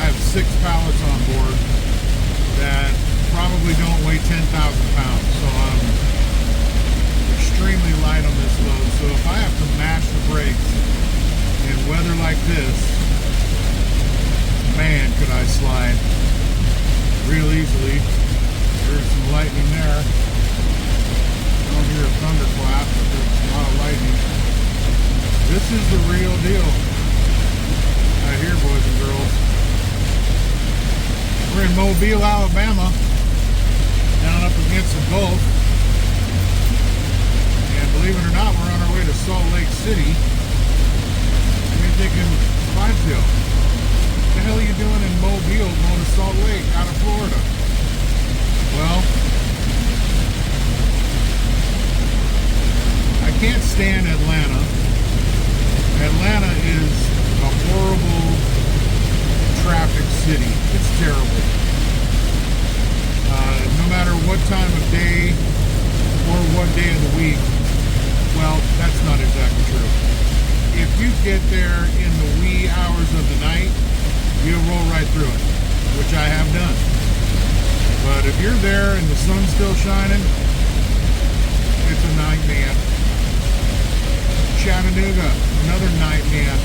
I have 6 pallets on board that probably don't weigh 10,000 pounds, so I'm extremely light on this load. So if I have to mash the brakes in weather like this, man, could I slide real easily. There's some lightning there. I don't hear a thunderclap, but there's a lot of lightning. This is the real deal right here, boys and girls. We're in Mobile, Alabama, down up against the Gulf. And believe it or not, we're on our way to Salt Lake City. And you're thinking, Clydesdale, what the hell are you doing in Mobile going to Salt Lake out of Florida? Well, I can't stand Atlanta. Atlanta is a horrible traffic city. It's terrible. No matter what time of day or what day of the week, well, that's not exactly true. If you get there in the wee hours of the night, you'll roll right through it, which I have done. But if you're there and the sun's still shining, it's a nightmare. Chattanooga, another nightmare.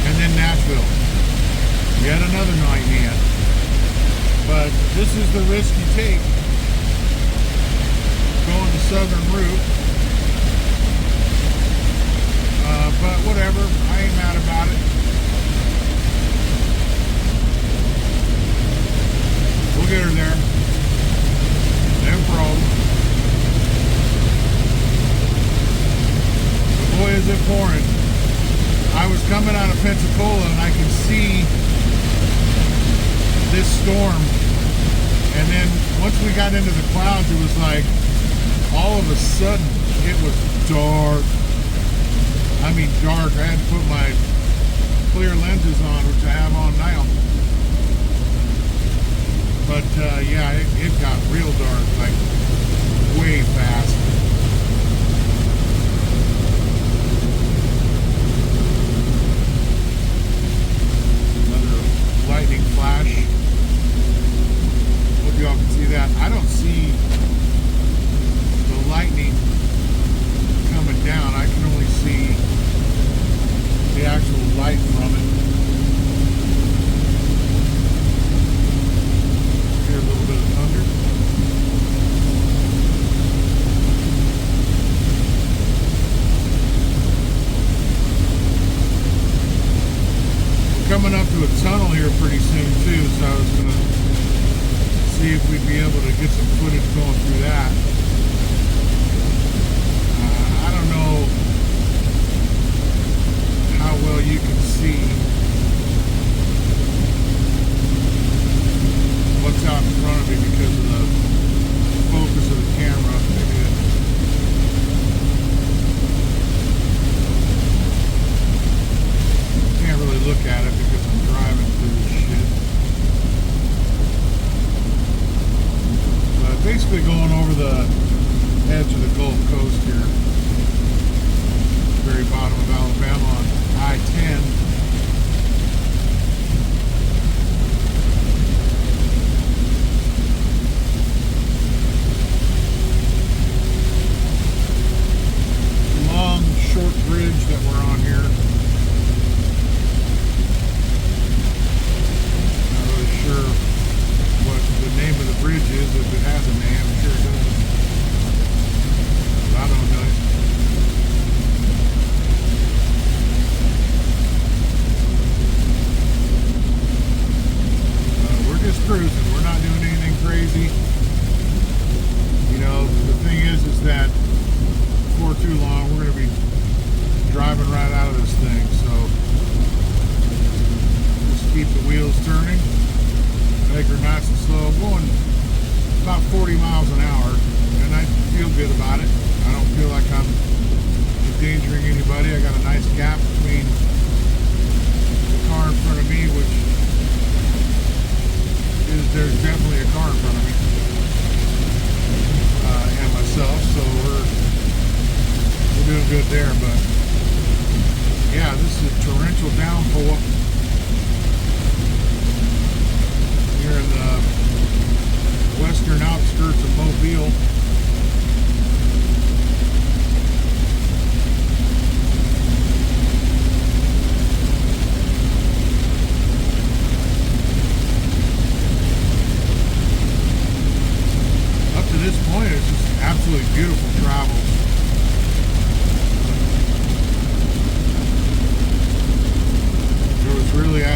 And then Nashville, yet another nightmare. But this is the risk you take going the southern route. But whatever, I ain't mad about it. We'll get her there. No problem. But boy, is it pouring. I was coming out of Pensacola and I could see this storm. And then once we got into the clouds, it was like all of a sudden it was dark. I mean dark. I had to put my clear lenses on, which I have on now. But yeah, it got real dark, like way fast. Another lightning flash. Hope y'all can see that. I don't see the lightning coming down. I can only see the actual light from it. Hear a little bit of thunder. We're coming up to a tunnel here pretty soon too, so I was going to see if we'd be able to get some footage going through that. I don't know how well you can see what's out in front of me because of the focus of the camera. Maybe can't really look at it because I'm driving through this shit. But basically going over the edge of the Gulf Coast here, very bottom of Alabama on I-10. Long, short bridge that we're on here. Not really sure what the name of the bridge is, if it has a name. I'm sure it does. But I don't know it. We're just cruising. We're not doing anything crazy. You know, the thing is that before too long, we're going to be driving right out of this thing. So just keep the wheels turning. Make her nice and slow. I'm going about 40 miles an hour, and I feel good about it. I don't feel like I'm endangering anybody. I got a nice gap between the car in front of me, which is there's definitely a car in front of me, and myself. So we're doing good there. But yeah, this is torrential downpour.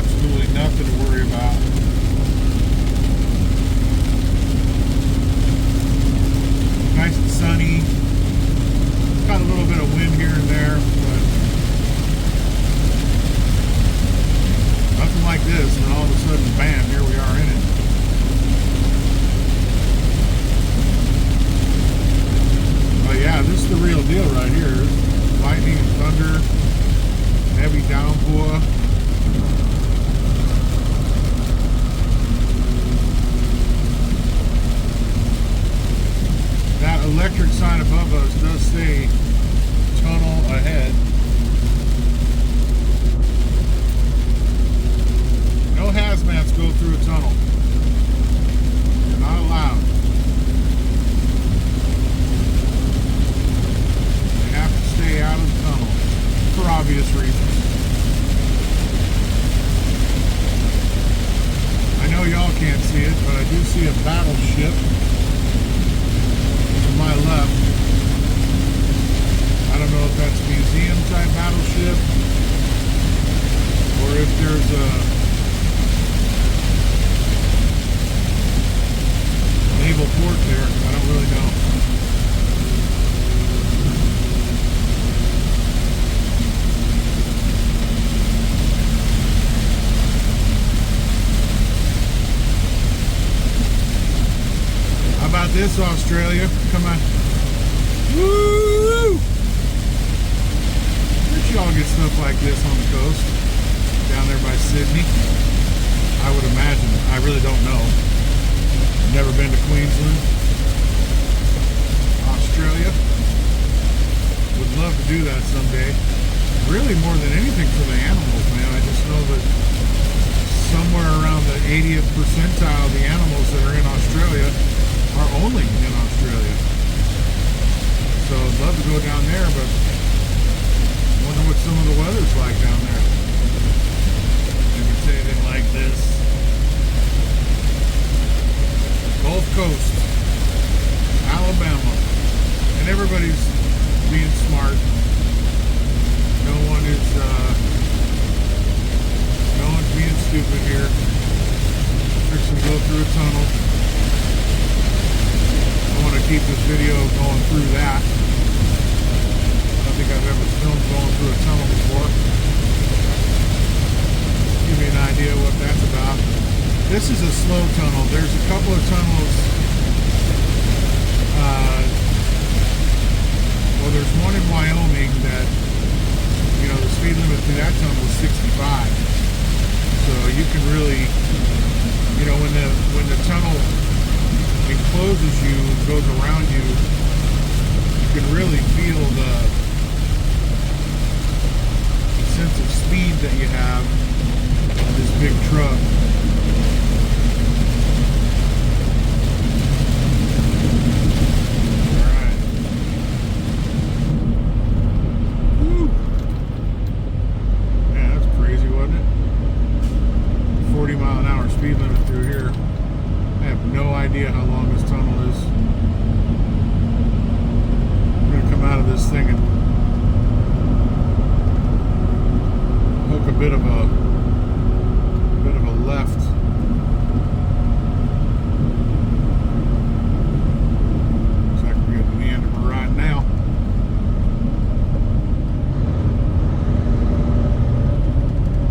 absolutely nothing to worry about. Nice and sunny. Got a little bit of wind here and there, but nothing like this, and all of a sudden, bam, here we are in it. But yeah, this is the real deal right here. Lightning and thunder, heavy downpour. That electric sign above us does say tunnel ahead. No hazmats go through a tunnel. You're not allowed. You have to stay out of the tunnel for obvious reasons. I know y'all can't see it, but I do see a battleship to my left. I don't know if that's a museum type battleship or if there's a naval port there. I don't really know. How about this, Australia? Come on. Woo! Where'd y'all get stuff like this on the coast? Down there by Sydney? I would imagine. I really don't know. Never been to Queensland, Australia. Would love to do that someday. Really more than anything for the animals, man. I just know that somewhere around the 80th percentile of the animals that are in Australia are only in Australia. So I'd love to go down there, but I wonder what some of the weather's like down there. If it's anything like this. Gulf Coast, Alabama, and everybody's being smart. No one's being stupid here. Fixing to go through a tunnel. I want to keep this video going through that. I don't think I've ever filmed going through a tunnel before. Give me an idea what that's about. This is a slow tunnel. There's a couple of tunnels. Well, there's one in Wyoming that, you know, the speed limit through that tunnel is 65. So you can really, you know, when the tunnel encloses you, goes around you, you can really feel the sense of speed that you have in this big truck. Speed limit through here. I have no idea how long this tunnel is. I'm going to come out of this thing and hook a bit of a left. Looks like we're getting to the end of our ride now.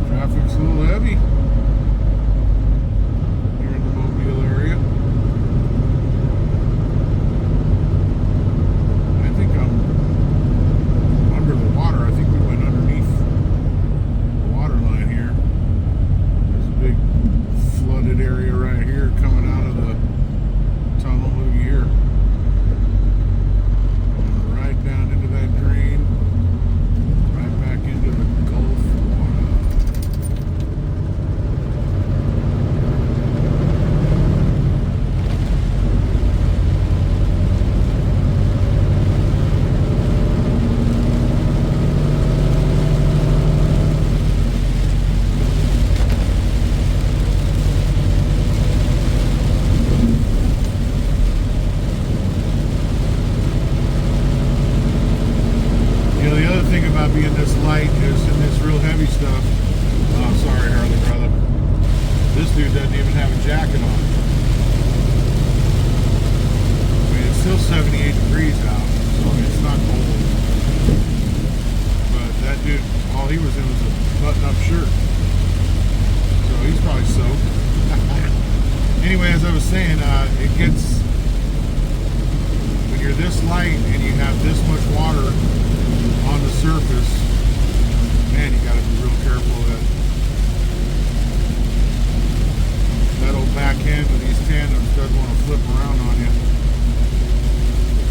Traffic's a little heavy. Big dude doesn't even have a jacket on. I mean, it's still 78 degrees out, so I mean, it's not cold. But that dude, all he was in was a button-up shirt. So he's probably soaked. Anyway, as I was saying, it gets, when you're this light and you have this much water on the surface, man, you got to be real careful that that old back end of these tandems doesn't want to flip around on you.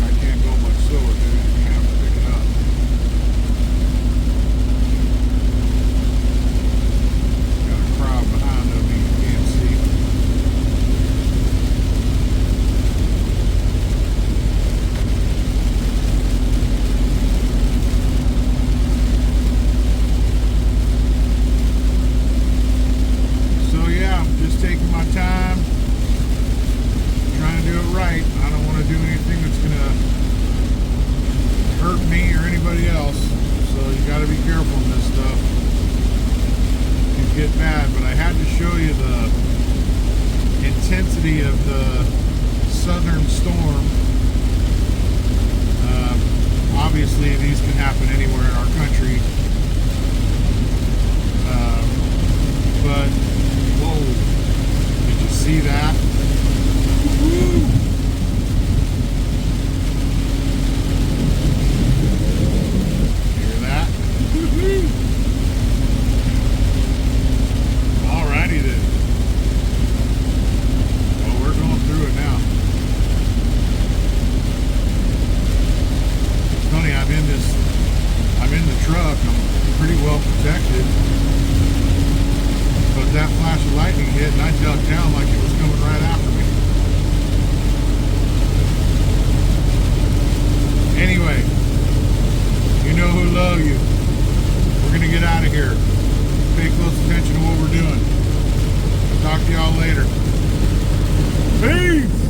I can't go much slower, dude. You have to pick it up. Got a crowd behind of me, you can't see. Taking my time, trying to do it right. I don't want to do anything that's going to hurt me or anybody else. So you got to be careful in this stuff. It can get bad, but I had to show you the intensity of the southern storm. Obviously, these can happen anywhere in our country. But, whoa. See that? Woo-hoo. Hear that? Woo-hoo. Alrighty then. Well, we're going through it now. It's funny, I'm in the truck. I'm pretty well protected. But that flash of lightning hit and I ducked down like it was coming right after me. Anyway, you know who love you. We're going to get out of here. Pay close attention to what we're doing. I'll talk to y'all later. Peace!